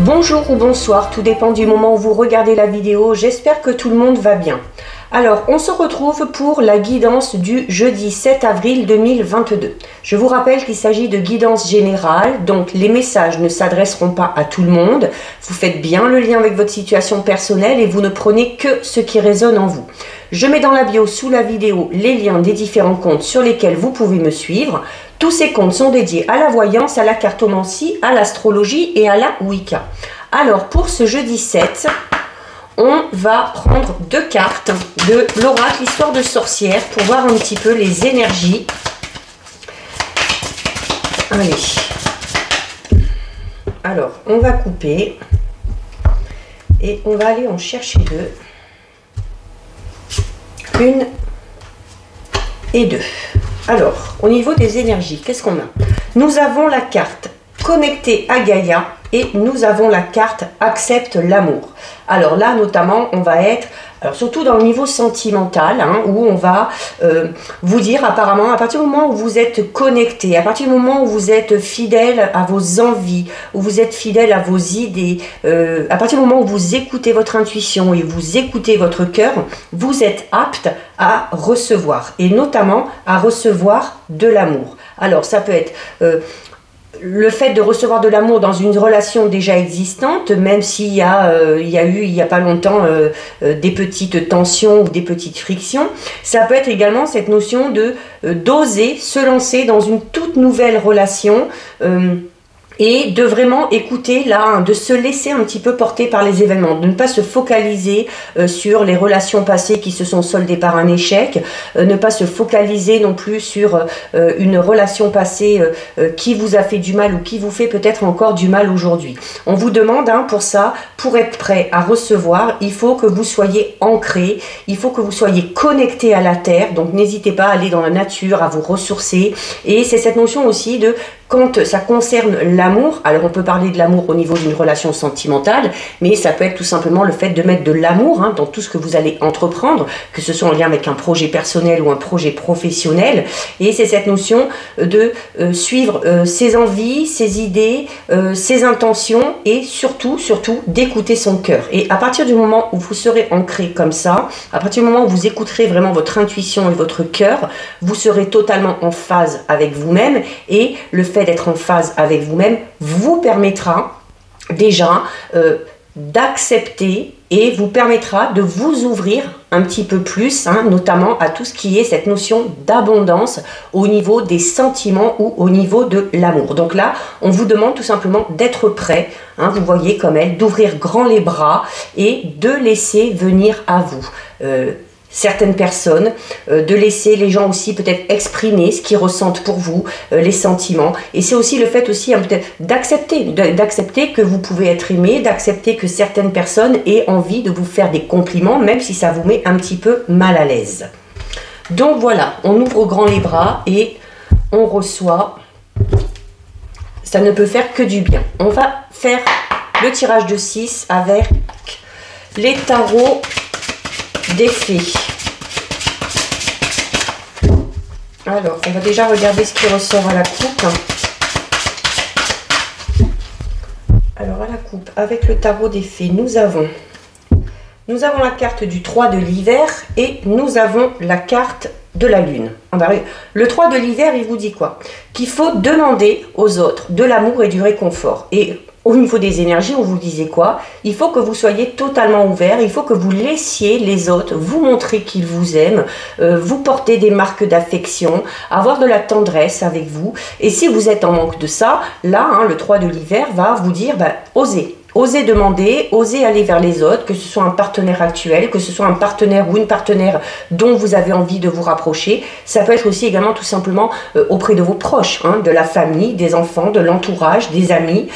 Bonjour ou bonsoir, tout dépend du moment où vous regardez la vidéo, j'espère que tout le monde va bien. Alors, on se retrouve pour la guidance du jeudi 7 avril 2022. Je vous rappelle qu'il s'agit de guidance générale, donc les messages ne s'adresseront pas à tout le monde. Vous faites bien le lien avec votre situation personnelle et vous ne prenez que ce qui résonne en vous. Je mets dans la bio sous la vidéo les liens des différents comptes sur lesquels vous pouvez me suivre. Tous ces comptes sont dédiés à la voyance, à la cartomancie, à l'astrologie et à la Wicca. Alors, pour ce jeudi 7... on va prendre deux cartes de l'oracle, l'histoire de sorcière, pour voir un petit peu les énergies. Allez. Alors, on va couper. Et on va aller en chercher deux. Une et deux. Alors, au niveau des énergies, qu'est-ce qu'on a? Nous avons la carte connectée à Gaïa et nous avons la carte accepte l'amour. Alors là, notamment, on va être, alors surtout dans le niveau sentimental, où on va vous dire apparemment, à partir du moment où vous êtes connecté, à partir du moment où vous êtes fidèle à vos envies, où vous êtes fidèle à vos idées, à partir du moment où vous écoutez votre intuition et vous écoutez votre cœur, vous êtes apte à recevoir, et notamment à recevoir de l'amour. Alors ça peut être... le fait de recevoir de l'amour dans une relation déjà existante, même s'il y a eu il n'y a pas longtemps des petites tensions ou des petites frictions, ça peut être également cette notion de d'oser se lancer dans une toute nouvelle relation et de vraiment écouter là, de se laisser un petit peu porter par les événements, de ne pas se focaliser sur les relations passées qui se sont soldées par un échec, ne pas se focaliser non plus sur une relation passée qui vous a fait du mal ou qui vous fait peut-être encore du mal aujourd'hui. On vous demande pour ça, pour être prêt à recevoir, il faut que vous soyez ancré, il faut que vous soyez connecté à la terre, donc n'hésitez pas à aller dans la nature, à vous ressourcer, et c'est cette notion aussi de quand ça concerne l'amour, alors on peut parler de l'amour au niveau d'une relation sentimentale, mais ça peut être tout simplement le fait de mettre de l'amour dans tout ce que vous allez entreprendre, que ce soit en lien avec un projet personnel ou un projet professionnel, et c'est cette notion de suivre ses envies, ses idées, ses intentions, et surtout d'écouter son cœur. Et à partir du moment où vous serez ancré comme ça, à partir du moment où vous écouterez vraiment votre intuition et votre cœur, vous serez totalement en phase avec vous-même, et le fait d'être en phase avec vous-même vous permettra déjà d'accepter et vous permettra de vous ouvrir un petit peu plus, notamment à tout ce qui est cette notion d'abondance au niveau des sentiments ou au niveau de l'amour. Donc là, on vous demande tout simplement d'être prêt, vous voyez comme elle, d'ouvrir grand les bras et de laisser venir à vous. Certaines personnes, de laisser les gens aussi peut-être exprimer ce qu'ils ressentent pour vous, les sentiments. Et c'est aussi le fait aussi peut-être d'accepter que vous pouvez être aimé, d'accepter que certaines personnes aient envie de vous faire des compliments, même si ça vous met un petit peu mal à l'aise. Donc voilà, on ouvre grand les bras et on reçoit. Ça ne peut faire que du bien. On va faire le tirage de 6 avec les tarots des fées. Alors, on va déjà regarder ce qui ressort à la coupe. Alors, à la coupe, avec le tarot des fées, nous avons la carte du 3 de l'hiver et nous avons la carte de la lune. Le 3 de l'hiver, il vous dit quoi? Qu'il faut demander aux autres de l'amour et du réconfort. Et au niveau des énergies, on vous disait quoi? Il faut que vous soyez totalement ouvert, il faut que vous laissiez les autres vous montrer qu'ils vous aiment, vous porter des marques d'affection, avoir de la tendresse avec vous. Et si vous êtes en manque de ça, là, le 3 de l'hiver va vous dire, osez. Osez demander, osez aller vers les autres, que ce soit un partenaire actuel, que ce soit un partenaire ou une partenaire dont vous avez envie de vous rapprocher. Ça peut être aussi également tout simplement auprès de vos proches, de la famille, des enfants, de l'entourage, des amis.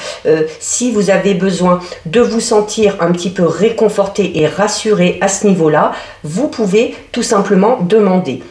Si vous avez besoin de vous sentir un petit peu réconforté et rassuré à ce niveau-là, vous pouvez tout simplement demander.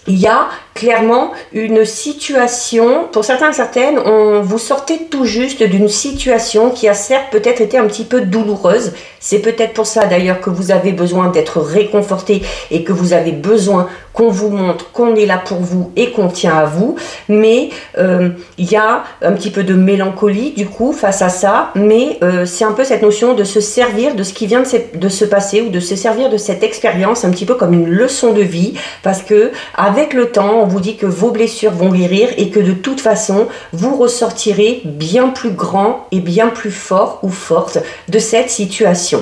Il y a clairement une situation, pour certains et certaines, vous sortez tout juste d'une situation qui a certes peut-être été un petit peu douloureuse. C'est peut-être pour ça d'ailleurs que vous avez besoin d'être réconforté et que vous avez besoin qu'on vous montre qu'on est là pour vous et qu'on tient à vous. Mais il y a un petit peu de mélancolie du coup face à ça, mais c'est un peu cette notion de se servir de ce qui vient de se passer ou de se servir de cette expérience un petit peu comme une leçon de vie, parce que avec le temps, on vous dit que vos blessures vont guérir et que de toute façon, vous ressortirez bien plus grand et bien plus fort ou forte de cette situation.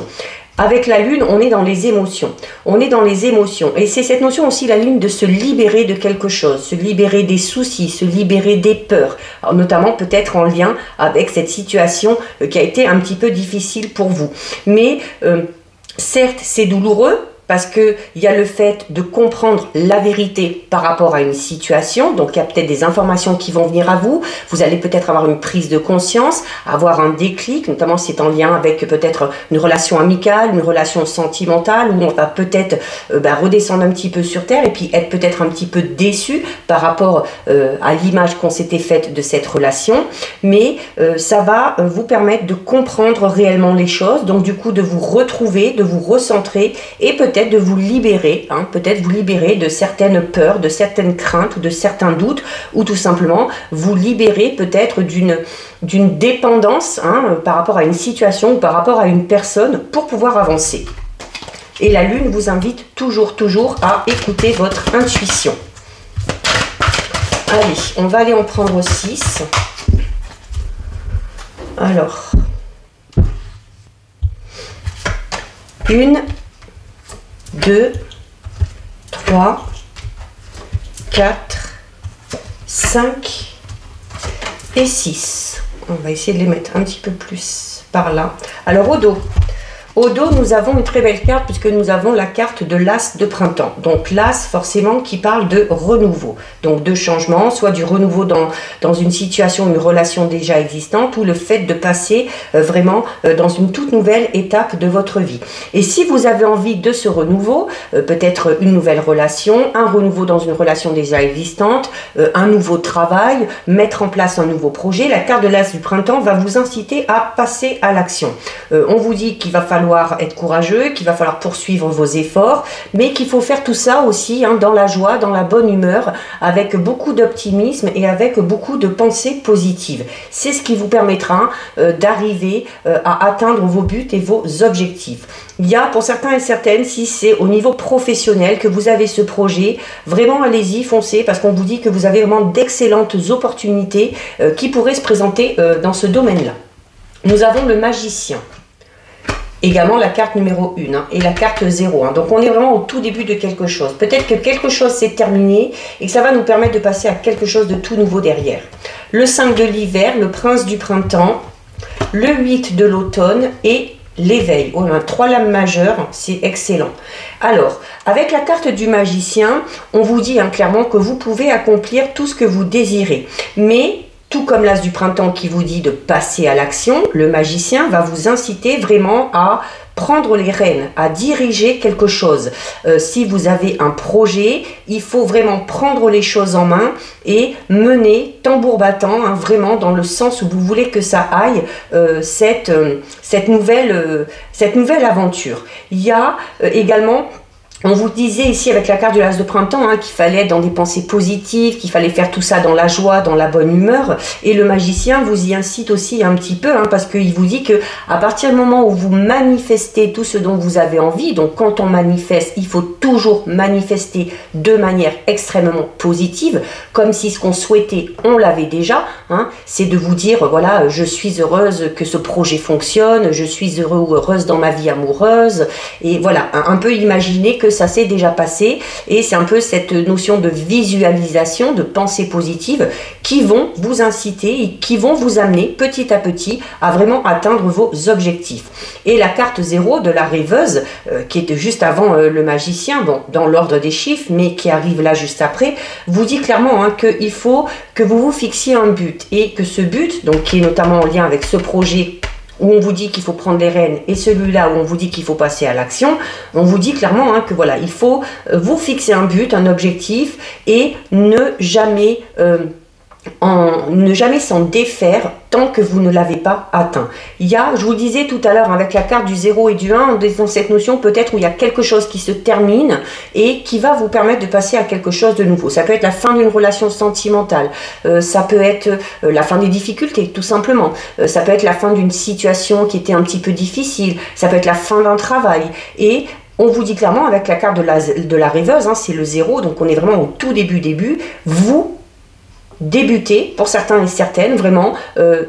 Avec la lune, on est dans les émotions. On est dans les émotions. Et c'est cette notion aussi, la lune, de se libérer de quelque chose, se libérer des soucis, se libérer des peurs. Alors, notamment peut-être en lien avec cette situation qui a été un petit peu difficile pour vous. Mais certes, c'est douloureux, parce qu'il y a le fait de comprendre la vérité par rapport à une situation. Donc, il y a peut-être des informations qui vont venir à vous. Vous allez peut-être avoir une prise de conscience, avoir un déclic, notamment si c'est en lien avec peut-être une relation amicale, une relation sentimentale, où on va peut-être redescendre un petit peu sur terre et puis être peut-être un petit peu déçu par rapport à l'image qu'on s'était faite de cette relation. Mais ça va vous permettre de comprendre réellement les choses, donc du coup de vous retrouver, de vous recentrer et peut-être de vous libérer, peut-être vous libérer de certaines peurs, de certaines craintes ou de certains doutes, ou tout simplement vous libérer peut-être d'une dépendance par rapport à une situation ou par rapport à une personne pour pouvoir avancer. Et la lune vous invite toujours à écouter votre intuition. Allez, on va aller en prendre 6. Alors, 1, 2, 3, 4, 5 et 6. On va essayer de les mettre un petit peu plus par là. Alors au dos, nous avons une très belle carte puisque nous avons la carte de l'As de printemps. Donc l'As forcément qui parle de renouveau, donc de changement, soit du renouveau dans une situation, une relation déjà existante, ou le fait de passer vraiment dans une toute nouvelle étape de votre vie. Et si vous avez envie de ce renouveau, peut-être une nouvelle relation, un renouveau dans une relation déjà existante, un nouveau travail, mettre en place un nouveau projet, la carte de l'As du printemps va vous inciter à passer à l'action. On vous dit qu'il va falloir être courageux, qu'il va falloir poursuivre vos efforts, mais qu'il faut faire tout ça aussi dans la joie, dans la bonne humeur, avec beaucoup d'optimisme et avec beaucoup de pensées positives. C'est ce qui vous permettra d'arriver à atteindre vos buts et vos objectifs. Il y a pour certains et certaines, si c'est au niveau professionnel que vous avez ce projet, vraiment allez-y, foncez, parce qu'on vous dit que vous avez vraiment d'excellentes opportunités qui pourraient se présenter dans ce domaine-là. Nous avons le magicien. Également la carte numéro 1 et la carte 0. Donc on est vraiment au tout début de quelque chose. Peut-être que quelque chose s'est terminé et que ça va nous permettre de passer à quelque chose de tout nouveau derrière. Le 5 de l'hiver, le prince du printemps, le 8 de l'automne et l'éveil. On a 3 lames majeures, c'est excellent. Alors, avec la carte du magicien, on vous dit clairement que vous pouvez accomplir tout ce que vous désirez. Mais tout comme l'As du printemps qui vous dit de passer à l'action, le magicien va vous inciter vraiment à prendre les rênes, à diriger quelque chose. Si vous avez un projet, il faut vraiment prendre les choses en main et mener tambour battant, vraiment dans le sens où vous voulez que ça aille, cette nouvelle aventure. Il y a également... On vous disait ici avec la carte de l'As de printemps qu'il fallait être dans des pensées positives, qu'il fallait faire tout ça dans la joie, dans la bonne humeur. Et le magicien vous y incite aussi un petit peu parce qu'il vous dit que à partir du moment où vous manifestez tout ce dont vous avez envie, donc quand on manifeste, il faut toujours manifester de manière extrêmement positive, comme si ce qu'on souhaitait, on l'avait déjà. C'est de vous dire, voilà, je suis heureuse que ce projet fonctionne, je suis heureux ou heureuse dans ma vie amoureuse. Et voilà, un peu imaginer que ça s'est déjà passé, et c'est un peu cette notion de visualisation, de pensée positive qui vont vous inciter et qui vont vous amener petit à petit à vraiment atteindre vos objectifs. Et la carte 0 de la rêveuse, qui était juste avant le magicien, bon, dans l'ordre des chiffres, mais qui arrive là juste après, vous dit clairement qu'il faut que vous vous fixiez un but, et que ce but, donc qui est notamment en lien avec ce projet où on vous dit qu'il faut prendre les rênes et celui-là où on vous dit qu'il faut passer à l'action, on vous dit clairement hein, que voilà, il faut vous fixer un but, un objectif et ne jamais s'en défaire tant que vous ne l'avez pas atteint. Il y a, je vous le disais tout à l'heure avec la carte du 0 et du 1, dans cette notion peut-être où il y a quelque chose qui se termine et qui va vous permettre de passer à quelque chose de nouveau. Ça peut être la fin d'une relation sentimentale, ça peut être la fin des difficultés tout simplement, ça peut être la fin d'une situation qui était un petit peu difficile, ça peut être la fin d'un travail et on vous dit clairement avec la carte de la rêveuse, hein, c'est le 0, donc on est vraiment au tout début, vous débutez, pour certains et certaines, vraiment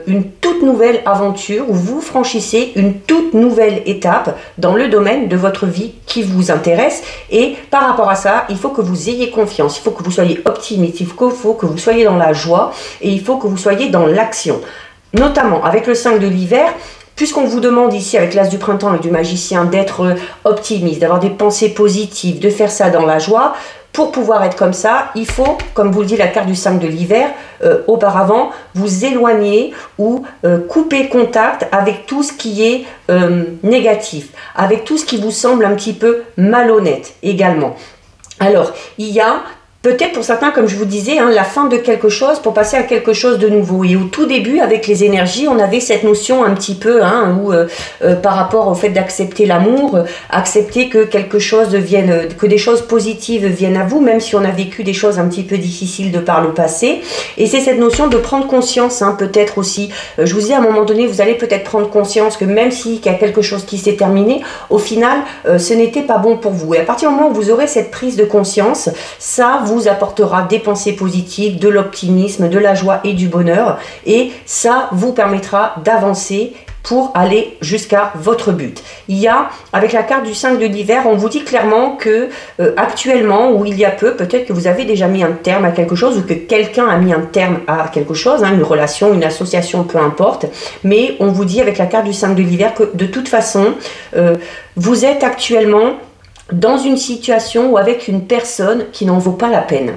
une toute nouvelle aventure où vous franchissez une toute nouvelle étape dans le domaine de votre vie qui vous intéresse. Et par rapport à ça, il faut que vous ayez confiance, il faut que vous soyez optimiste, il faut que vous soyez dans la joie et il faut que vous soyez dans l'action. Notamment avec le 5 de l'hiver, puisqu'on vous demande ici avec l'As du printemps et du magicien d'être optimiste, d'avoir des pensées positives, de faire ça dans la joie, pour pouvoir être comme ça, il faut, comme vous le dit la carte du 5 de l'hiver, auparavant, vous éloigner ou couper contact avec tout ce qui est négatif, avec tout ce qui vous semble un petit peu malhonnête également. Alors, il y a peut-être pour certains, comme je vous disais, hein, la fin de quelque chose pour passer à quelque chose de nouveau. Et au tout début, avec les énergies, on avait cette notion un petit peu, hein, où par rapport au fait d'accepter l'amour, accepter que quelque chose vienne, que des choses positives viennent à vous, même si on a vécu des choses un petit peu difficiles de par le passé. Et c'est cette notion de prendre conscience, hein, peut-être aussi. Je vous dis, à un moment donné, vous allez peut-être prendre conscience que même s'il y a quelque chose qui s'est terminé, au final, ce n'était pas bon pour vous. Et à partir du moment où vous aurez cette prise de conscience, ça vous apportera des pensées positives, de l'optimisme, de la joie et du bonheur. Et ça vous permettra d'avancer pour aller jusqu'à votre but. Il y a, avec la carte du 5 de l'hiver, on vous dit clairement que actuellement, ou il y a peu, peut-être que vous avez déjà mis un terme à quelque chose ou que quelqu'un a mis un terme à quelque chose, hein, une relation, une association, peu importe. Mais on vous dit avec la carte du 5 de l'hiver que de toute façon, vous êtes actuellement dans une situation ou avec une personne qui n'en vaut pas la peine.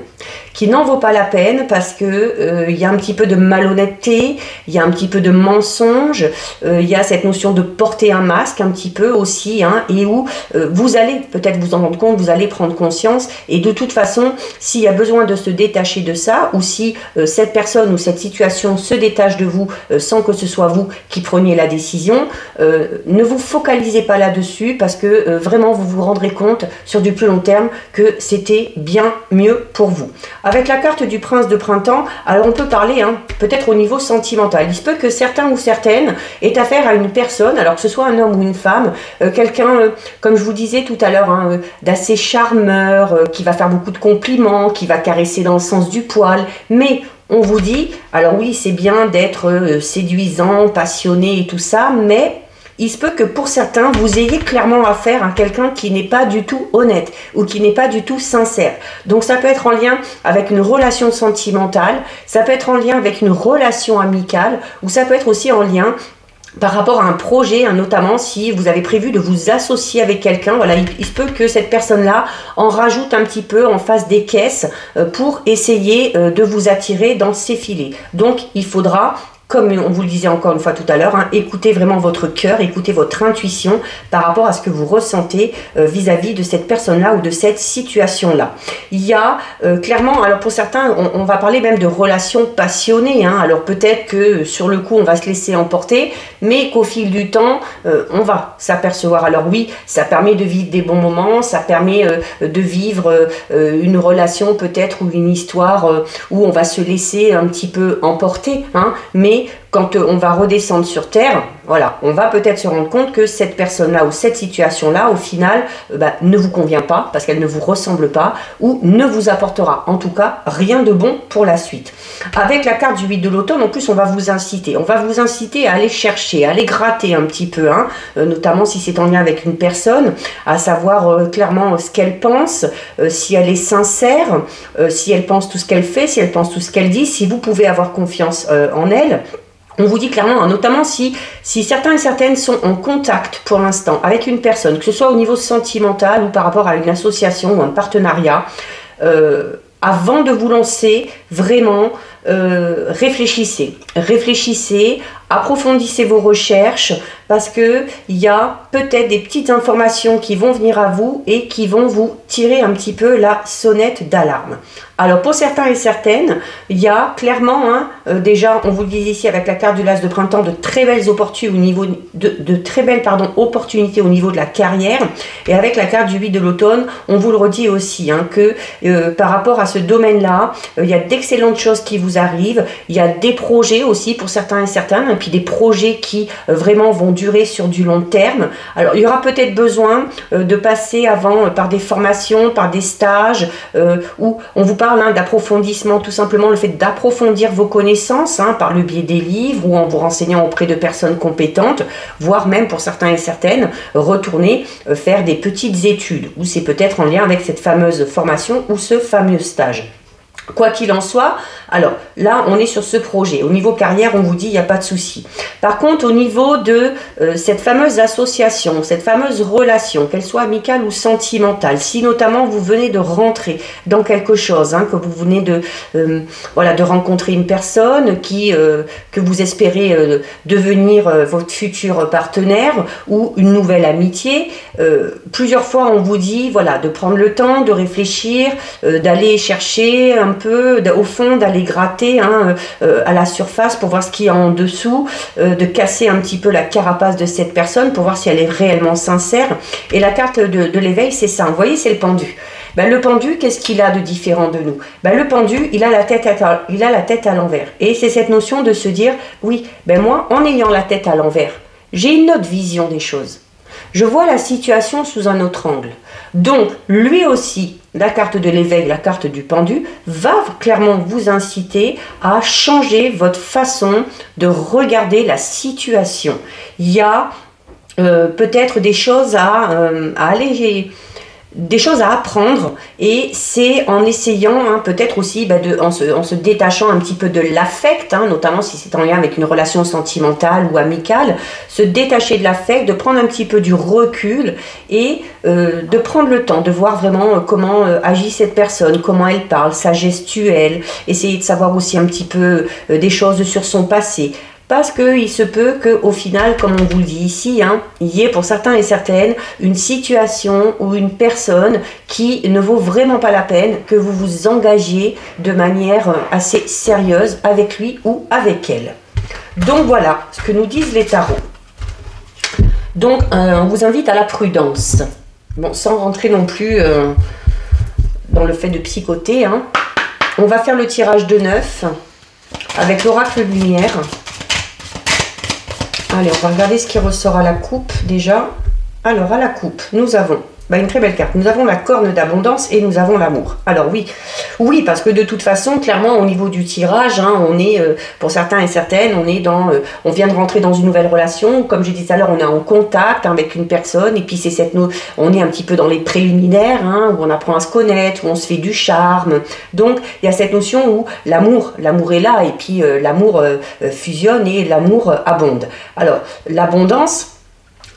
Qui n'en vaut pas la peine parce que y a un petit peu de malhonnêteté, il y a un petit peu de mensonge, il y a cette notion de porter un masque un petit peu aussi, hein, et où vous allez peut-être vous en rendre compte, vous allez prendre conscience, et de toute façon, s'il y a besoin de se détacher de ça, ou si cette personne ou cette situation se détache de vous sans que ce soit vous qui preniez la décision, ne vous focalisez pas là-dessus parce que vraiment vous vous rendrez compte sur du plus long terme que c'était bien mieux pour vous. Avec la carte du prince de printemps, alors on peut parler hein, peut-être au niveau sentimental. Il se peut que certains ou certaines aient affaire à une personne, alors que ce soit un homme ou une femme, quelqu'un, comme je vous disais tout à l'heure, hein, d'assez charmeur, qui va faire beaucoup de compliments, qui va caresser dans le sens du poil, mais on vous dit, alors oui, c'est bien d'être séduisant, passionné et tout ça, mais il se peut que pour certains, vous ayez clairement affaire à quelqu'un qui n'est pas du tout honnête ou qui n'est pas du tout sincère. Donc ça peut être en lien avec une relation sentimentale, ça peut être en lien avec une relation amicale, ou ça peut être aussi en lien par rapport à un projet, hein, notamment si vous avez prévu de vous associer avec quelqu'un. Voilà, il se peut que cette personne-là en rajoute un petit peu, en fasse des caisses pour essayer de vous attirer dans ses filets. Donc il faudra, comme on vous le disait encore une fois tout à l'heure, hein, écoutez vraiment votre cœur, écoutez votre intuition par rapport à ce que vous ressentez vis-à-vis de cette personne-là ou de cette situation-là. Il y a clairement, alors pour certains, on va parler même de relations passionnées. Hein, alors peut-être que sur le coup, on va se laisser emporter, mais qu'au fil du temps, on va s'apercevoir. Alors oui, ça permet de vivre des bons moments, ça permet de vivre une relation peut-être ou une histoire où on va se laisser un petit peu emporter, hein, mais quand on va redescendre sur Terre, voilà, on va peut-être se rendre compte que cette personne-là ou cette situation-là, au final, ne vous convient pas parce qu'elle ne vous ressemble pas ou ne vous apportera en tout cas rien de bon pour la suite. Avec la carte du 8 de l'automne, en plus, on va vous inciter. On va vous inciter à aller chercher, à aller gratter un petit peu, hein, notamment si c'est en lien avec une personne, à savoir clairement ce qu'elle pense, si elle est sincère, si elle pense tout ce qu'elle fait, si elle pense tout ce qu'elle dit, si vous pouvez avoir confiance en elle. On vous dit clairement, hein, notamment si certains et certaines sont en contact pour l'instant avec une personne, que ce soit au niveau sentimental ou par rapport à une association ou un partenariat, avant de vous lancer, vraiment, réfléchissez approfondissez vos recherches parce que il y a peut-être des petites informations qui vont venir à vous et qui vont vous tirer un petit peu la sonnette d'alarme. Alors pour certains et certaines, il y a clairement, déjà on vous le dit ici avec la carte du l'As de printemps, de très belles opportunités au niveau opportunités au niveau de la carrière, et avec la carte du 8 de l'automne, on vous le redit aussi que par rapport à ce domaine-là, il y a d'excellentes choses qui vous arrivent, il y a des projets aussi pour certains et certaines, et puis des projets qui vraiment vont durer sur du long terme. Alors il y aura peut-être besoin de passer avant par des formations, par des stages, où on vous parle d'approfondissement, tout simplement le fait d'approfondir vos connaissances par le biais des livres ou en vous renseignant auprès de personnes compétentes, voire même pour certains et certaines, retourner faire des petites études, ou c'est peut-être en lien avec cette fameuse formation ou ce fameux stage. Quoi qu'il en soit, alors là on est sur ce projet. Au niveau carrière, on vous dit il n'y a pas de souci. Par contre, au niveau de cette fameuse association, cette fameuse relation, qu'elle soit amicale ou sentimentale, si notamment vous venez de rentrer dans quelque chose, que vous venez de rencontrer une personne que vous espérez devenir votre futur partenaire ou une nouvelle amitié, plusieurs fois on vous dit de prendre le temps de réfléchir, d'aller chercher un peu au fond, d'aller gratter à la surface pour voir ce qu'il y a en dessous, de casser un petit peu la carapace de cette personne pour voir si elle est réellement sincère. Et la carte de l'éveil, c'est ça. Vous voyez, c'est le pendu. Le pendu, qu'est-ce qu'il a de différent de nous? Le pendu, il a la tête à l'envers. Et c'est cette notion de se dire, oui, moi, en ayant la tête à l'envers, j'ai une autre vision des choses. Je vois la situation sous un autre angle. Donc, lui aussi, la carte de l'éveil, la carte du pendu, va clairement vous inciter à changer votre façon de regarder la situation. Il y a peut-être des choses à aller... des choses à apprendre, et c'est en essayant peut-être aussi en se détachant un petit peu de l'affect, notamment si c'est en lien avec une relation sentimentale ou amicale, se détacher de l'affect, de prendre un petit peu du recul et de prendre le temps de voir vraiment comment agit cette personne, comment elle parle, sa gestuelle, essayer de savoir aussi un petit peu des choses sur son passé. Parce qu'il se peut qu'au final, comme on vous le dit ici, il y ait pour certains et certaines une situation ou une personne qui ne vaut vraiment pas la peine que vous vous engagiez de manière assez sérieuse avec lui ou avec elle. Donc voilà ce que nous disent les tarots. Donc on vous invite à la prudence. Bon, sans rentrer non plus dans le fait de psychoter. On va faire le tirage de 9 avec l'oracle lumière. Allez, on va regarder ce qui ressort à la coupe déjà. Alors, à la coupe, nous avons une très belle carte. Nous avons la corne d'abondance et nous avons l'amour. Alors oui, parce que de toute façon, clairement, au niveau du tirage, on est, pour certains et certaines, on vient de rentrer dans une nouvelle relation. Comme je disais tout à l'heure, on est en contact avec une personne, et puis on est un petit peu dans les préliminaires, où on apprend à se connaître, où on se fait du charme. Donc, il y a cette notion où l'amour est là, et puis l'amour fusionne et l'amour abonde. Alors, l'abondance...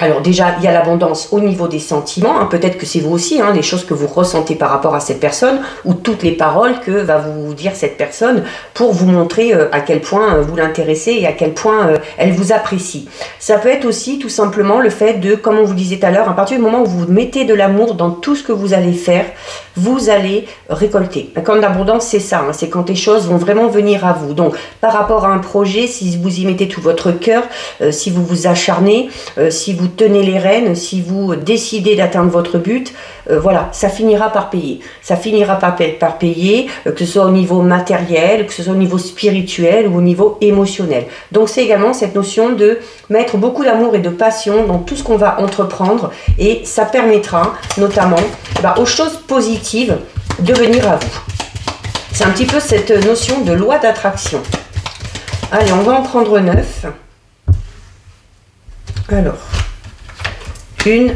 Alors déjà, il y a l'abondance au niveau des sentiments, peut-être que c'est vous aussi, les choses que vous ressentez par rapport à cette personne, ou toutes les paroles que va vous dire cette personne pour vous montrer à quel point vous l'intéressez et à quel point elle vous apprécie. Ça peut être aussi tout simplement le fait de, comme on vous disait tout à l'heure, à partir du moment où vous mettez de l'amour dans tout ce que vous allez faire, vous allez récolter. La corne d'abondance, c'est ça, c'est quand les choses vont vraiment venir à vous. Donc, par rapport à un projet, si vous y mettez tout votre cœur, si vous vous acharnez, si vous tenez les rênes, si vous décidez d'atteindre votre but, voilà, ça finira par payer. Ça finira par payer, que ce soit au niveau matériel, que ce soit au niveau spirituel ou au niveau émotionnel. Donc c'est également cette notion de mettre beaucoup d'amour et de passion dans tout ce qu'on va entreprendre, et ça permettra notamment aux choses positives de venir à vous. C'est un petit peu cette notion de loi d'attraction. Allez, on va en prendre 9. Alors, 1,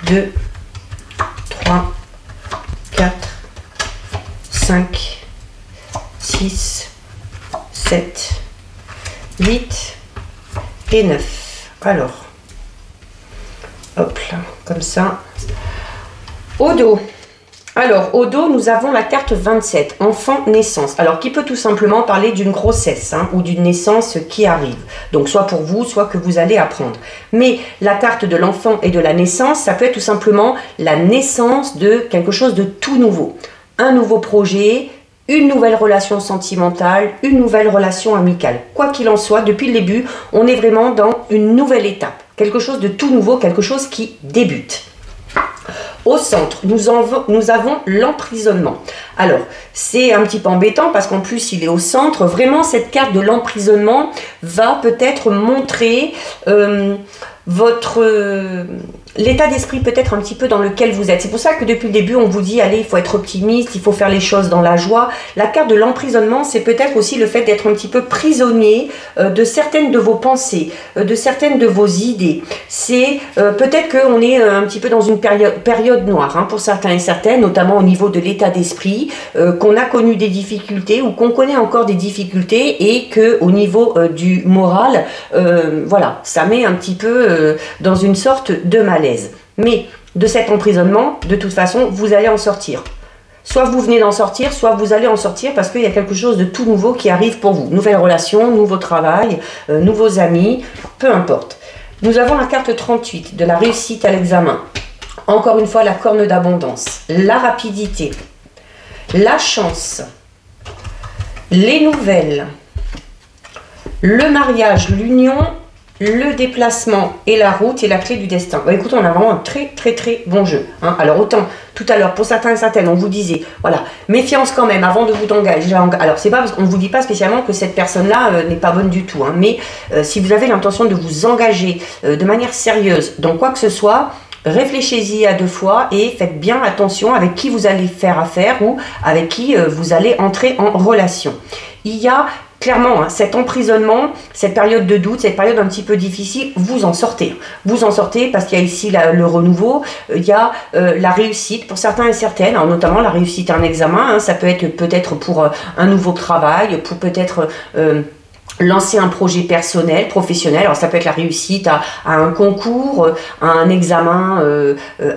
2, 3, 4, 5, 6, 7, 8 et 9. Alors, hop là, comme ça. Au dos. Alors, au dos, nous avons la carte 27, enfant, naissance. Alors, qui peut tout simplement parler d'une grossesse ou d'une naissance qui arrive. Donc, soit pour vous, soit que vous allez apprendre. Mais la carte de l'enfant et de la naissance, ça peut être tout simplement la naissance de quelque chose de tout nouveau. Un nouveau projet, une nouvelle relation sentimentale, une nouvelle relation amicale. Quoi qu'il en soit, depuis le début, on est vraiment dans une nouvelle étape. Quelque chose de tout nouveau, quelque chose qui débute. Au centre, nous avons l'emprisonnement. Alors, c'est un petit peu embêtant parce qu'en plus, il est au centre. Vraiment, cette carte de l'emprisonnement va peut-être montrer l'état d'esprit peut-être un petit peu dans lequel vous êtes. C'est pour ça que depuis le début, on vous dit, allez, il faut être optimiste, il faut faire les choses dans la joie. La carte de l'emprisonnement, c'est peut-être aussi le fait d'être un petit peu prisonnier de certaines de vos pensées, de certaines de vos idées. C'est peut-être qu'on est un petit peu dans une période noire pour certains et certaines, notamment au niveau de l'état d'esprit, qu'on a connu des difficultés ou qu'on connaît encore des difficultés et qu'au niveau du moral, voilà, ça met un petit peu dans une sorte de malaise. Mais de cet emprisonnement, de toute façon, vous allez en sortir. Soit vous venez d'en sortir, soit vous allez en sortir parce qu'il y a quelque chose de tout nouveau qui arrive pour vous. Nouvelle relation, nouveau travail, nouveaux amis, peu importe. Nous avons la carte 38 de la réussite à l'examen. Encore une fois, la corne d'abondance, la rapidité, la chance, les nouvelles, le mariage, l'union, le déplacement et la route et la clé du destin. Bah, écoutez, on a vraiment un très bon jeu. Alors autant, tout à l'heure, pour certains et certaines, on vous disait, voilà, méfiance quand même avant de vous engager. Alors c'est pas parce qu'on ne vous dit pas spécialement que cette personne-là n'est pas bonne du tout. Mais si vous avez l'intention de vous engager de manière sérieuse dans quoi que ce soit, réfléchissez-y à 2 fois et faites bien attention avec qui vous allez faire affaire ou avec qui vous allez entrer en relation. Il y a clairement, cet emprisonnement, cette période de doute, cette période un petit peu difficile, vous en sortez. Vous en sortez parce qu'il y a ici le renouveau, il y a la réussite pour certains et certaines, notamment la réussite à un examen, ça peut être peut-être pour un nouveau travail, pour peut-être lancer un projet personnel, professionnel. Alors ça peut être la réussite à un concours, à un examen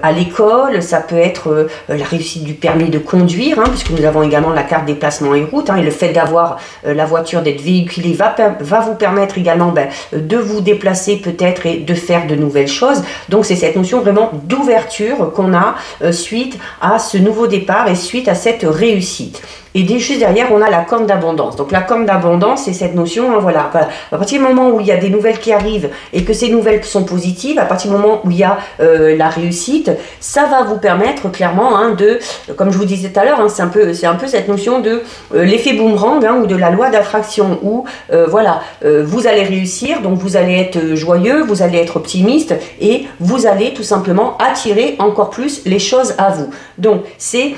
à l'école, ça peut être la réussite du permis de conduire, puisque nous avons également la carte déplacement et route, et le fait d'avoir la voiture, d'être véhiculé, va vous permettre également de vous déplacer peut-être et de faire de nouvelles choses. Donc c'est cette notion vraiment d'ouverture qu'on a suite à ce nouveau départ et suite à cette réussite. Et juste derrière, on a la corne d'abondance. Donc la corne d'abondance, c'est cette notion, voilà, à partir du moment où il y a des nouvelles qui arrivent et que ces nouvelles sont positives, à partir du moment où il y a la réussite, ça va vous permettre clairement de, comme je vous disais tout à l'heure, c'est un peu cette notion de l'effet boomerang ou de la loi d'attraction où, voilà, vous allez réussir, donc vous allez être joyeux, vous allez être optimiste et vous allez tout simplement attirer encore plus les choses à vous. Donc c'est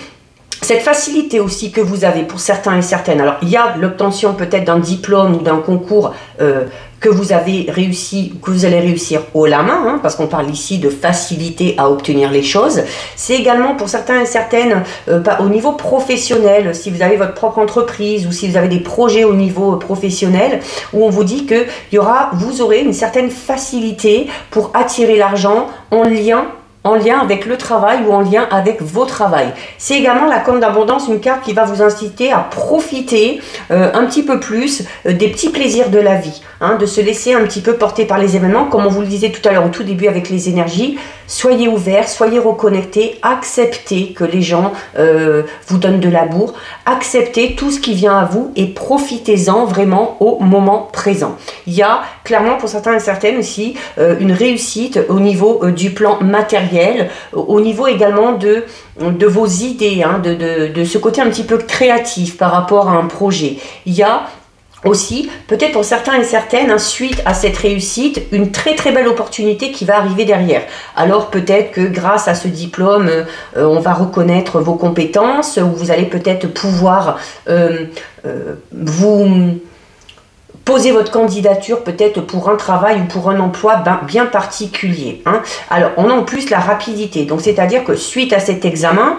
cette facilité aussi que vous avez pour certains et certaines. Alors, il y a l'obtention peut-être d'un diplôme ou d'un concours que vous avez réussi, que vous allez réussir haut la main, parce qu'on parle ici de facilité à obtenir les choses. C'est également pour certains et certaines, au niveau professionnel, si vous avez votre propre entreprise ou si vous avez des projets au niveau professionnel, où on vous dit que vous aurez une certaine facilité pour attirer l'argent en lien avec le travail ou en lien avec vos travails. C'est également la corne d'abondance, une carte qui va vous inciter à profiter un petit peu plus des petits plaisirs de la vie, de se laisser un petit peu porter par les événements, comme on vous le disait tout à l'heure au tout début avec les énergies. Soyez ouverts, soyez reconnectés, acceptez que les gens vous donnent de l'amour, acceptez tout ce qui vient à vous et profitez-en vraiment au moment présent. Il y a clairement pour certains et certaines aussi une réussite au niveau du plan matériel, au niveau également de vos idées, de ce côté un petit peu créatif par rapport à un projet. Il y a aussi, peut-être pour certains et certaines, suite à cette réussite, une très belle opportunité qui va arriver derrière. Alors peut-être que grâce à ce diplôme, on va reconnaître vos compétences, ou vous allez peut-être pouvoir vous poser votre candidature peut-être pour un travail ou pour un emploi bien particulier. Alors, on a en plus la rapidité. Donc, c'est-à-dire que suite à cet examen,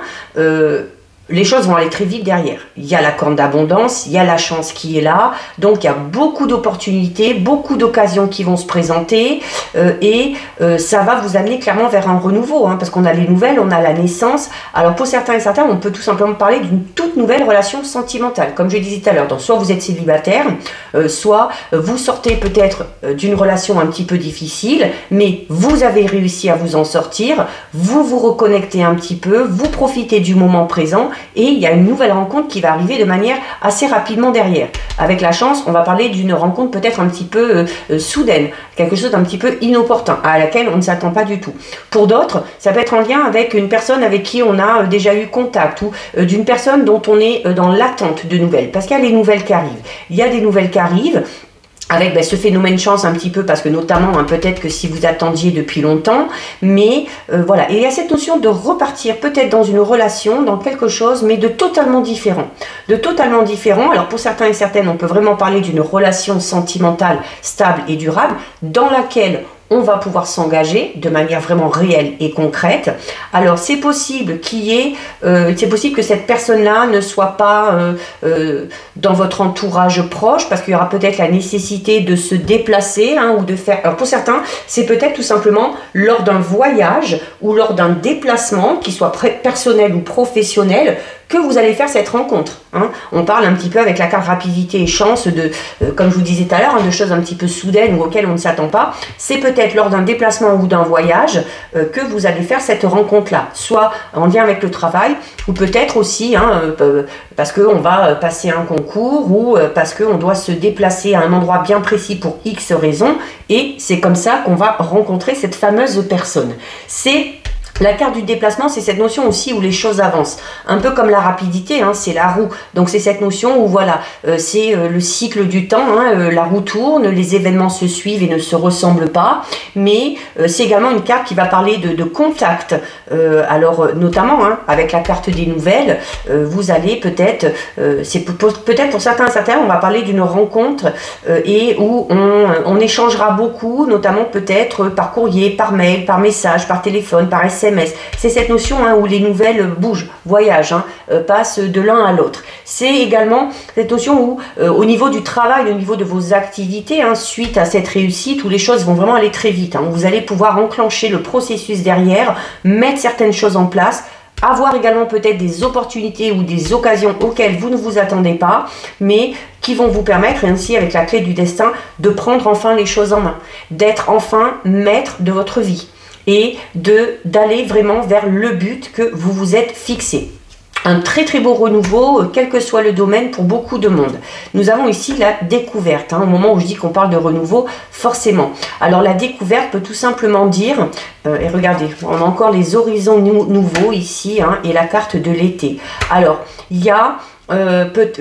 les choses vont aller très vite derrière. Il y a la corne d'abondance, il y a la chance qui est là, donc il y a beaucoup d'opportunités, beaucoup d'occasions qui vont se présenter et ça va vous amener clairement vers un renouveau, hein, parce qu'on a les nouvelles, on a la naissance. Alors pour certains et certains, on peut tout simplement parler d'une toute nouvelle relation sentimentale, comme je disais tout à l'heure. Donc soit vous êtes célibataire, soit vous sortez peut-être d'une relation un petit peu difficile, mais vous avez réussi à vous en sortir, vous vous reconnectez un petit peu, vous profitez du moment présent, et il y a une nouvelle rencontre qui va arriver de manière assez rapidement derrière. Avec la chance, on va parler d'une rencontre peut-être un petit peu soudaine, quelque chose d'un petit peu inopportun, à laquelle on ne s'attend pas du tout. Pour d'autres, ça peut être en lien avec une personne avec qui on a déjà eu contact, ou d'une personne dont on est dans l'attente de nouvelles, parce qu'il y a les nouvelles qui arrivent. Il y a des nouvelles qui arrivent, avec ce phénomène chance un petit peu, parce que notamment, hein, peut-être que si vous attendiez depuis longtemps, mais voilà. Et il y a cette notion de repartir peut-être dans une relation, dans quelque chose, mais de totalement différent. De totalement différent. Alors pour certains et certaines, on peut vraiment parler d'une relation sentimentale stable et durable, dans laquelle on va pouvoir s'engager de manière vraiment réelle et concrète. Alors c'est possible c'est possible que cette personne-là ne soit pas dans votre entourage proche, parce qu'il y aura peut-être la nécessité de se déplacer, hein, ou de faire. Alors pour certains, c'est peut-être tout simplement lors d'un voyage ou lors d'un déplacement, qu'il soit personnel ou professionnel, que vous allez faire cette rencontre. Hein. On parle un petit peu avec la carte rapidité et chance de, comme je vous disais tout à l'heure, hein, de choses un petit peu soudaines ou auxquelles on ne s'attend pas. C'est peut-être lors d'un déplacement ou d'un voyage que vous allez faire cette rencontre-là, soit en lien avec le travail, ou peut-être aussi parce qu'on va passer un concours, ou parce qu'on doit se déplacer à un endroit bien précis pour X raisons, et c'est comme ça qu'on va rencontrer cette fameuse personne. La carte du déplacement, c'est cette notion aussi où les choses avancent. Un peu comme la rapidité, hein, c'est la roue. Donc c'est cette notion où voilà, c'est le cycle du temps, hein, la roue tourne, les événements se suivent et ne se ressemblent pas. Mais c'est également une carte qui va parler de contact. Alors notamment, hein, avec la carte des nouvelles, vous allez peut-être, peut-être pour certains et certaines, on va parler d'une rencontre et où on échangera beaucoup, notamment peut-être par courrier, par mail, par message, par téléphone, par SMS. C'est cette notion, hein, où les nouvelles bougent, voyagent, hein, passent de l'un à l'autre. C'est également cette notion où, au niveau du travail, au niveau de vos activités, hein, suite à cette réussite, où les choses vont vraiment aller très vite, hein, où vous allez pouvoir enclencher le processus derrière, mettre certaines choses en place, avoir également peut-être des opportunités ou des occasions auxquelles vous ne vous attendez pas, mais qui vont vous permettre, ainsi avec la clé du destin, de prendre enfin les choses en main, d'être enfin maître de votre vie, et d'aller vraiment vers le but que vous vous êtes fixé. Un très très beau renouveau, quel que soit le domaine, pour beaucoup de monde. Nous avons ici la découverte, hein, au moment où je dis qu'on parle de renouveau, forcément. Alors la découverte peut tout simplement dire, et regardez, on a encore les horizons nouveaux ici, hein, et la carte de l'été. Alors, il y a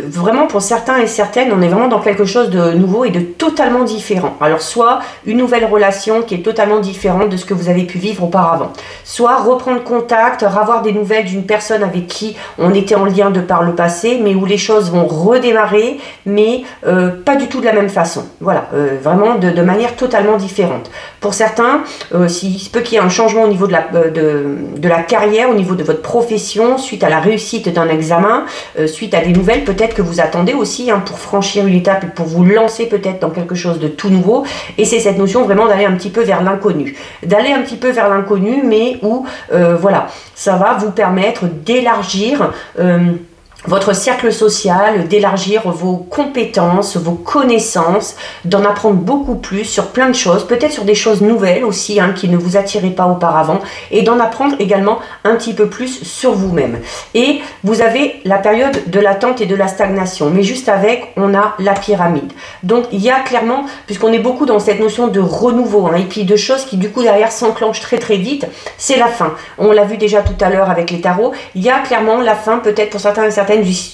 vraiment pour certains et certaines, on est vraiment dans quelque chose de nouveau et de totalement différent. Alors soit une nouvelle relation qui est totalement différente de ce que vous avez pu vivre auparavant, soit reprendre contact, avoir des nouvelles d'une personne avec qui on était en lien de par le passé, mais où les choses vont redémarrer, mais pas du tout de la même façon. Voilà, vraiment de manière totalement différente. Pour certains, il se peut qu'il y ait un changement au niveau de la carrière, au niveau de votre profession, suite à la réussite d'un examen, suite à des nouvelles peut-être que vous attendez aussi, hein, pour franchir une étape et pour vous lancer peut-être dans quelque chose de tout nouveau. Et c'est cette notion vraiment d'aller un petit peu vers l'inconnu. D'aller un petit peu vers l'inconnu, mais où, voilà, ça va vous permettre d'élargir votre cercle social, d'élargir vos compétences, vos connaissances, d'en apprendre beaucoup plus sur plein de choses, peut-être sur des choses nouvelles aussi, hein, qui ne vous attiraient pas auparavant, et d'en apprendre également un petit peu plus sur vous-même. Et vous avez la période de l'attente et de la stagnation, mais juste avec, on a la pyramide. Donc il y a clairement, puisqu'on est beaucoup dans cette notion de renouveau, hein, et puis de choses qui du coup derrière s'enclenchent très très vite, c'est la fin. On l'a vu déjà tout à l'heure avec les tarots, il y a clairement la fin peut-être pour certains et certaines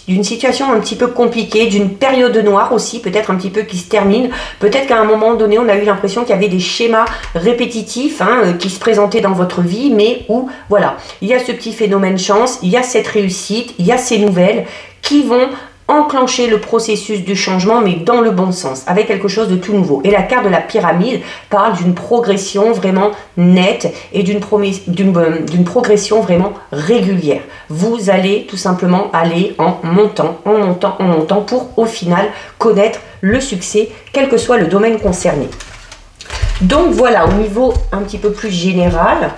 d'une situation un petit peu compliquée, d'une période noire aussi, peut-être un petit peu qui se termine. Peut-être qu'à un moment donné, on a eu l'impression qu'il y avait des schémas répétitifs, hein, qui se présentaient dans votre vie, mais où, voilà, il y a ce petit phénomène chance, il y a cette réussite, il y a ces nouvelles qui vont enclencher le processus du changement, mais dans le bon sens, avec quelque chose de tout nouveau. Et la carte de la pyramide parle d'une progression vraiment nette et d'une progression vraiment régulière. Vous allez tout simplement aller en montant, en montant, en montant, pour au final connaître le succès, quel que soit le domaine concerné. Donc voilà, au niveau un petit peu plus général,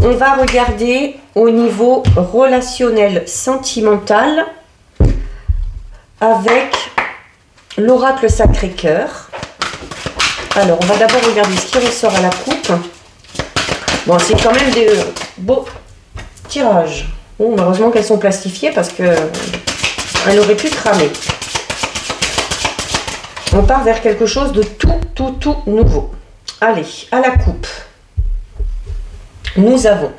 on va regarder au niveau relationnel sentimental avec l'oracle Sacré-Cœur. Alors, on va d'abord regarder ce qui ressort à la coupe. Bon, c'est quand même des beaux tirages. Bon, heureusement qu'elles sont plastifiées parce qu'elles auraient pu cramer. On part vers quelque chose de tout nouveau. Allez, à la coupe. Nous avons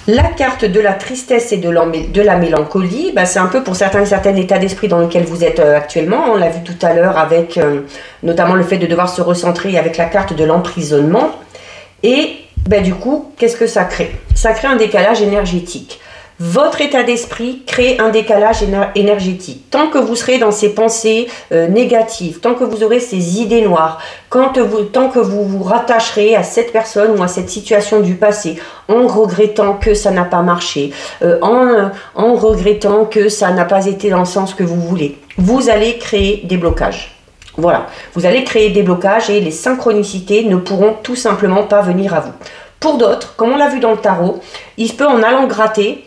la carte de la tristesse et de la mélancolie. C'est un peu pour certains et certaines états d'esprit dans lequel vous êtes actuellement. On l'a vu tout à l'heure avec notamment le fait de devoir se recentrer avec la carte de l'emprisonnement. Et du coup, qu'est-ce que ça crée? Ça crée un décalage énergétique. Votre état d'esprit crée un décalage énergétique. Tant que vous serez dans ces pensées négatives, tant que vous aurez ces idées noires, tant que vous vous rattacherez à cette personne ou à cette situation du passé, en regrettant que ça n'a pas marché, en regrettant que ça n'a pas été dans le sens que vous voulez, vous allez créer des blocages. Voilà, vous allez créer des blocages et les synchronicités ne pourront tout simplement pas venir à vous. Pour d'autres, comme on l'a vu dans le tarot, il se peut en allant gratter,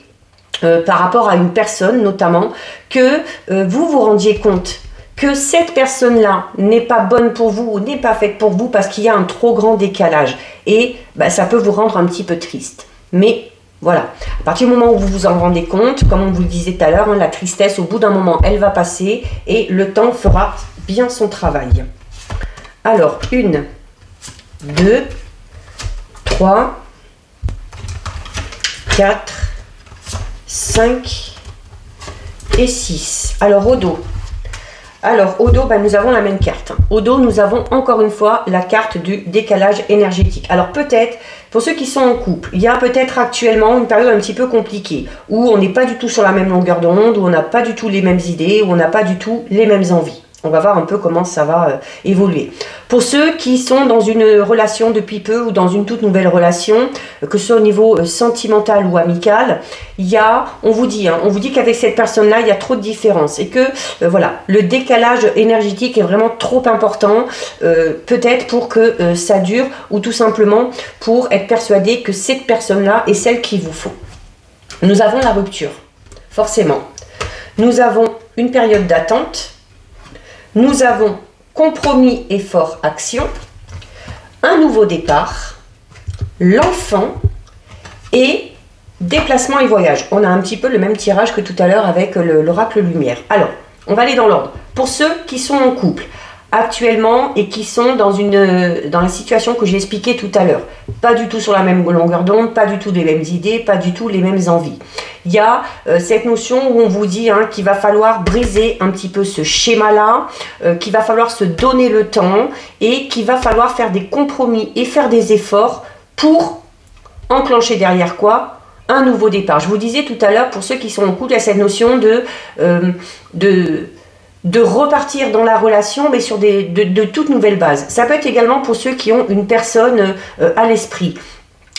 par rapport à une personne notamment, que vous vous rendiez compte que cette personne-là n'est pas bonne pour vous ou n'est pas faite pour vous parce qu'il y a un trop grand décalage. Et ça peut vous rendre un petit peu triste. Mais voilà, à partir du moment où vous vous en rendez compte, comme on vous le disait tout à l'heure, la tristesse, au bout d'un moment, elle va passer et le temps fera bien son travail. Alors, 1, 2, 3, 4, 5 et 6. Alors au dos. Nous avons la même carte. Au dos, nous avons encore une fois la carte du décalage énergétique. Alors peut-être, pour ceux qui sont en couple, il y a peut-être actuellement une période un petit peu compliquée, où on n'est pas du tout sur la même longueur d'onde, où on n'a pas du tout les mêmes idées, où on n'a pas du tout les mêmes envies. On va voir un peu comment ça va évoluer. Pour ceux qui sont dans une relation depuis peu ou dans une toute nouvelle relation, que ce soit au niveau sentimental ou amical, on vous dit qu'avec cette personne-là, il y a trop de différences et que voilà, le décalage énergétique est vraiment trop important, peut-être pour que ça dure ou tout simplement pour être persuadé que cette personne-là est celle qu'il vous faut. Nous avons la rupture, forcément. Nous avons une période d'attente. Nous avons compromis, effort, action, un nouveau départ, l'enfant et déplacement et voyage. On a un petit peu le même tirage que tout à l'heure avec l'oracle lumière. Alors, on va aller dans l'ordre. Pour ceux qui sont en couple actuellement et qui sont dans la situation que j'ai expliquée tout à l'heure, pas du tout sur la même longueur d'onde, pas du tout les mêmes idées, pas du tout les mêmes envies. Il y a cette notion où on vous dit qu'il va falloir briser un petit peu ce schéma-là, qu'il va falloir se donner le temps et qu'il va falloir faire des compromis et faire des efforts pour enclencher derrière quoi? Un nouveau départ. Je vous disais tout à l'heure, pour ceux qui sont en couple, il y a cette notion de repartir dans la relation, mais sur de toutes nouvelles bases. Ça peut être également pour ceux qui ont une personne à l'esprit.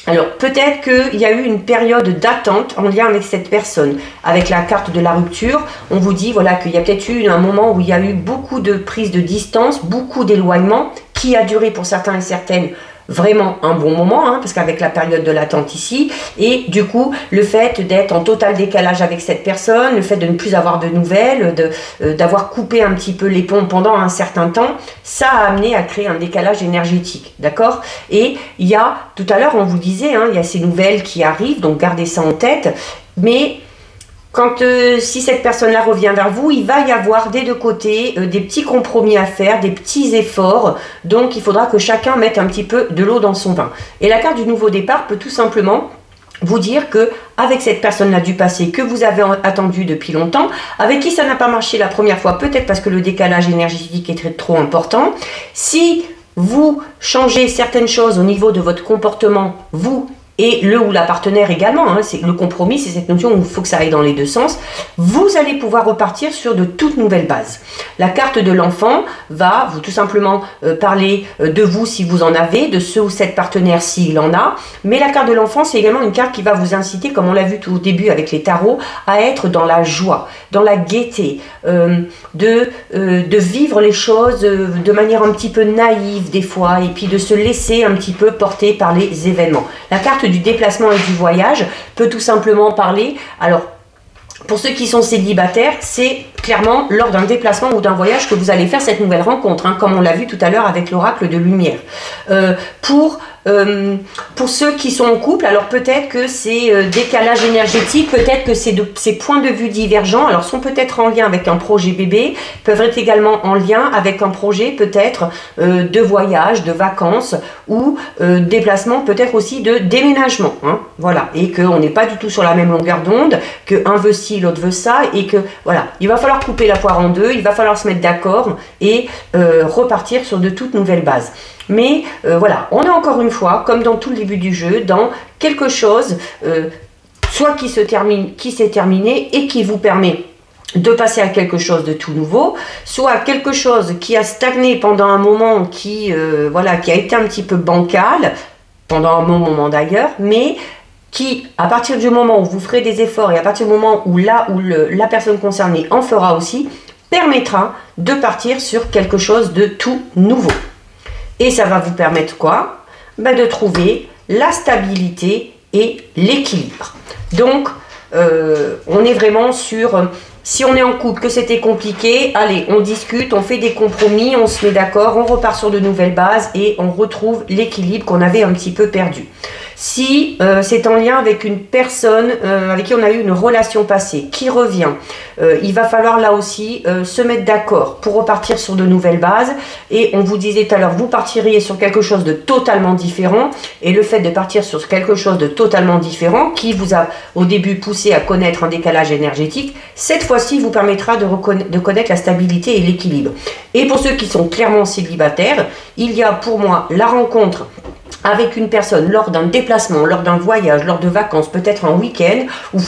Alors, peut-être qu'il y a eu une période d'attente en lien avec cette personne. Avec la carte de la rupture, on vous dit voilà, qu'il y a peut-être eu un moment où il y a eu beaucoup de prise de distance, beaucoup d'éloignement, qui a duré pour certains et certaines vraiment un bon moment, parce qu'avec la période de l'attente ici, et du coup, le fait d'être en total décalage avec cette personne, le fait de ne plus avoir de nouvelles, d'avoir coupé un petit peu les ponts pendant un certain temps, ça a amené à créer un décalage énergétique, d'accord? Et il y a, tout à l'heure, on vous disait, il y a ces nouvelles qui arrivent, donc gardez ça en tête, mais si cette personne-là revient vers vous, il va y avoir des deux côtés des petits compromis à faire, des petits efforts. Donc, il faudra que chacun mette un petit peu de l'eau dans son vin. Et la carte du nouveau départ peut tout simplement vous dire que avec cette personne-là du passé que vous avez attendu depuis longtemps, avec qui ça n'a pas marché la première fois, peut-être parce que le décalage énergétique est trop important, si vous changez certaines choses au niveau de votre comportement, vous et le ou la partenaire également, hein, c'est le compromis, c'est cette notion où il faut que ça aille dans les deux sens, vous allez pouvoir repartir sur de toutes nouvelles bases. La carte de l'enfant va vous tout simplement parler de vous si vous en avez, de ce ou cette partenaire s'il en a, mais la carte de l'enfant c'est également une carte qui va vous inciter, comme on l'a vu tout au début avec les tarots, à être dans la joie, dans la gaieté, de vivre les choses de manière un petit peu naïve des fois, et puis de se laisser un petit peu porter par les événements. La carte du déplacement et du voyage peut tout simplement parler, alors pour ceux qui sont célibataires, c'est clairement lors d'un déplacement ou d'un voyage que vous allez faire cette nouvelle rencontre, hein, comme on l'a vu tout à l'heure avec l'oracle de lumière. Pour ceux qui sont en couple, alors peut-être que ces décalages énergétiques, peut-être que ces points de vue divergents, alors sont peut-être en lien avec un projet bébé, peuvent être également en lien avec un projet peut-être de voyage, de vacances ou déplacement, peut-être aussi de déménagement. Hein, voilà, et qu'on n'est pas du tout sur la même longueur d'onde, qu'un veut ci, l'autre veut ça, et que voilà, il va falloir couper la poire en deux, il va falloir se mettre d'accord et repartir sur de toutes nouvelles bases. Mais voilà, on est encore une fois, comme dans tout le début du jeu, dans quelque chose, soit qui s'est terminé et qui vous permet de passer à quelque chose de tout nouveau, soit quelque chose qui a stagné pendant un moment, qui a été un petit peu bancal, pendant un bon moment d'ailleurs, mais qui, à partir du moment où vous ferez des efforts et à partir du moment où la personne concernée en fera aussi, permettra de partir sur quelque chose de tout nouveau. Et ça va vous permettre quoi? De trouver la stabilité et l'équilibre. Donc, on est vraiment sur... Si on est en couple, que c'était compliqué, allez, on discute, on fait des compromis, on se met d'accord, on repart sur de nouvelles bases et on retrouve l'équilibre qu'on avait un petit peu perdu. Si c'est en lien avec une personne avec qui on a eu une relation passée, qui revient, il va falloir là aussi se mettre d'accord pour repartir sur de nouvelles bases. Et on vous disait tout à l'heure, vous partiriez sur quelque chose de totalement différent. Et le fait de partir sur quelque chose de totalement différent, qui vous a au début poussé à connaître un décalage énergétique, cette fois-ci vous permettra de connaître la stabilité et l'équilibre. Et pour ceux qui sont clairement célibataires, il y a pour moi la rencontre avec une personne lors d'un déplacement, lors d'un voyage, lors de vacances, peut-être un week-end, ou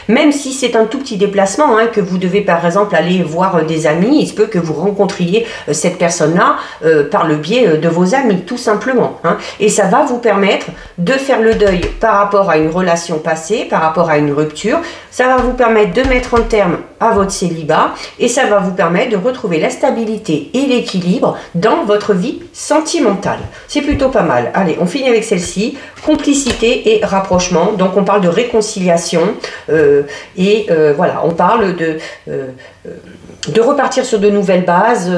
même si c'est un tout petit déplacement, hein, que vous devez par exemple aller voir des amis, il se peut que vous rencontriez cette personne-là par le biais de vos amis, tout simplement. Hein. Et ça va vous permettre de faire le deuil par rapport à une relation passée, par rapport à une rupture. Ça va vous permettre de mettre un terme à votre célibat et ça va vous permettre de retrouver la stabilité et l'équilibre dans votre vie sentimentale. C'est plutôt pas mal. Allez, on finit avec celle-ci, complicité et rapprochement. Donc on parle de réconciliation voilà, on parle de repartir sur de nouvelles bases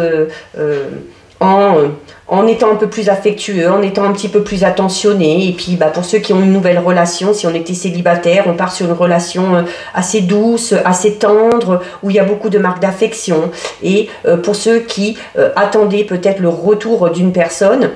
en étant un peu plus affectueux, en étant un petit peu plus attentionné. Et puis pour ceux qui ont une nouvelle relation, si on était célibataire, on part sur une relation assez douce, assez tendre, où il y a beaucoup de marques d'affection. Et pour ceux qui attendaient peut-être le retour d'une personne,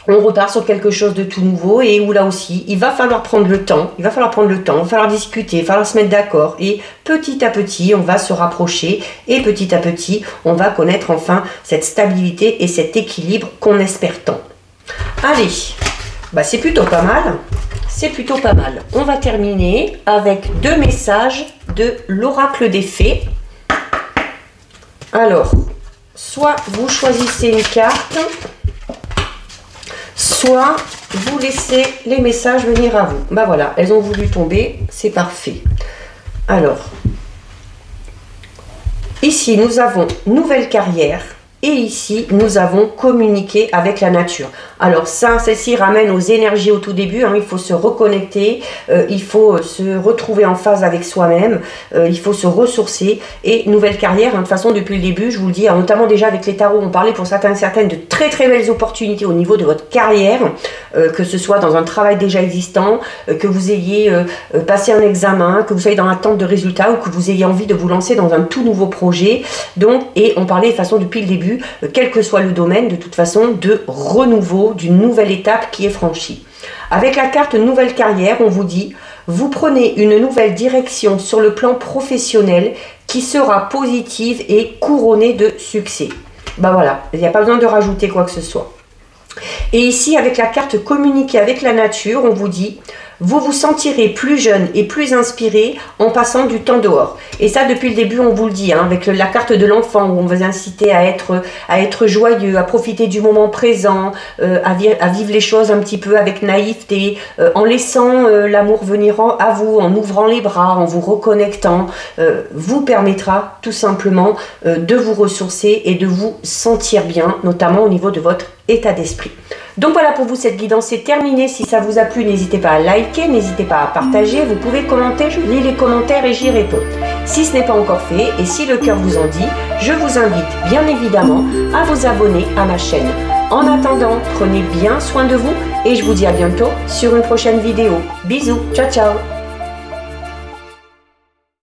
on repart sur quelque chose de tout nouveau et où là aussi, il va falloir prendre le temps, il va falloir discuter, il va falloir se mettre d'accord et petit à petit, on va se rapprocher et petit à petit, on va connaître enfin cette stabilité et cet équilibre qu'on espère tant. Allez, c'est plutôt pas mal, c'est plutôt pas mal. On va terminer avec 2 messages de l'oracle des fées. Alors, soit vous choisissez une carte, soit vous laissez les messages venir à vous. Voilà, elles ont voulu tomber, c'est parfait. Alors, ici nous avons nouvelle carrière et ici nous avons communiqué avec la nature. Alors celle-ci ramène aux énergies au tout début, hein, il faut se reconnecter, il faut se retrouver en phase avec soi-même, il faut se ressourcer. Et nouvelle carrière, hein, de toute façon depuis le début, je vous le dis, hein, notamment déjà avec les tarots, on parlait pour certaines de très très belles opportunités au niveau de votre carrière, que ce soit dans un travail déjà existant, que vous ayez passé un examen, que vous soyez dans l'attente de résultats ou que vous ayez envie de vous lancer dans un tout nouveau projet. Donc, et on parlait de façon depuis le début, quel que soit le domaine, de toute façon, de renouveau, d'une nouvelle étape qui est franchie. Avec la carte nouvelle carrière, on vous dit, vous prenez une nouvelle direction sur le plan professionnel qui sera positive et couronnée de succès. Voilà, il n'y a pas besoin de rajouter quoi que ce soit. Et ici, avec la carte communiquer avec la nature, on vous dit, vous vous sentirez plus jeune et plus inspiré en passant du temps dehors. Et ça, depuis le début, on vous le dit, hein, avec la carte de l'enfant, où on vous incite à être joyeux, à profiter du moment présent, à vivre les choses un petit peu avec naïveté, en laissant l'amour venir à vous, en ouvrant les bras, en vous reconnectant, vous permettra tout simplement de vous ressourcer et de vous sentir bien, notamment au niveau de votre état d'esprit. Donc voilà pour vous, cette guidance est terminée. Si ça vous a plu, n'hésitez pas à liker, n'hésitez pas à partager, vous pouvez commenter, je lis les commentaires et j'y réponds. Si ce n'est pas encore fait et si le cœur vous en dit, je vous invite bien évidemment à vous abonner à ma chaîne. En attendant, prenez bien soin de vous et je vous dis à bientôt sur une prochaine vidéo. Bisous, ciao ciao.